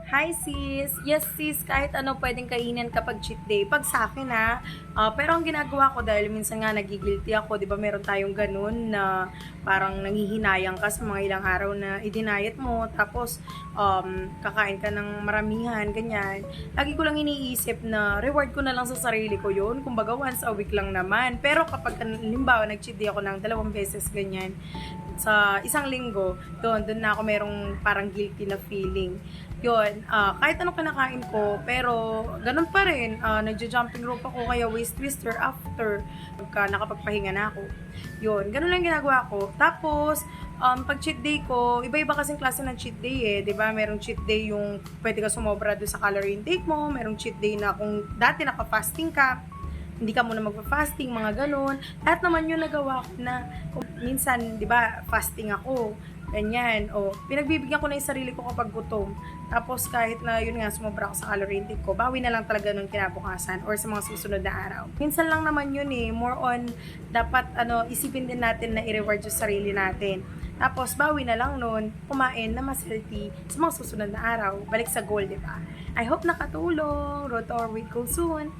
Hi sis! Yes sis, kahit ano pwedeng kainin kapag cheat day. Pag sa akin pero ang ginagawa ko dahil minsan nga nagigilty ako, di ba meron tayong ganun na parang nanghihinayang ka sa mga ilang araw na idinayet mo, tapos kakain ka ng maramihan, ganyan. Lagi ko lang iniisip na reward ko na lang sa sarili ko yun, kumbaga once a week lang naman. Pero kapag halimbawa nag-cheat day ako ng 2 beses, ganyan, sa isang linggo, doon na ako merong parang guilty na feeling. Yun, kahit anong kinakain ko, pero ganun pa rin, nagja-jumping rope ako, kaya waist twister after pagka nakapagpahinga na ako. Yun, ganun lang ginagawa ko. Tapos, pag cheat day ko, iba-iba kasing klase ng cheat day eh, 'di ba? Merong cheat day yung pwede ka sumobra doon sa calorie intake mo, merong cheat day na kung dati naka-fasting ka, hindi ka muna magpa-fasting, mga ganun. Lahat naman yun nagawa ko na, kung minsan, di ba, fasting ako, ganyan, o, pinagbibigyan ko na yung sarili ko kapag gutom. Tapos, kahit na, yun nga, sumobra ako sa calorie intake ko, bawi na lang talaga nung kinabukasan or sa mga susunod na araw. Minsan lang naman yun eh, more on, dapat, isipin din natin na i-reward yung sarili natin. Tapos, bawi na lang nun, kumain na mas healthy sa mga susunod na araw. Balik sa goal, di ba? I hope nakatulong. Road to our weight goal soon.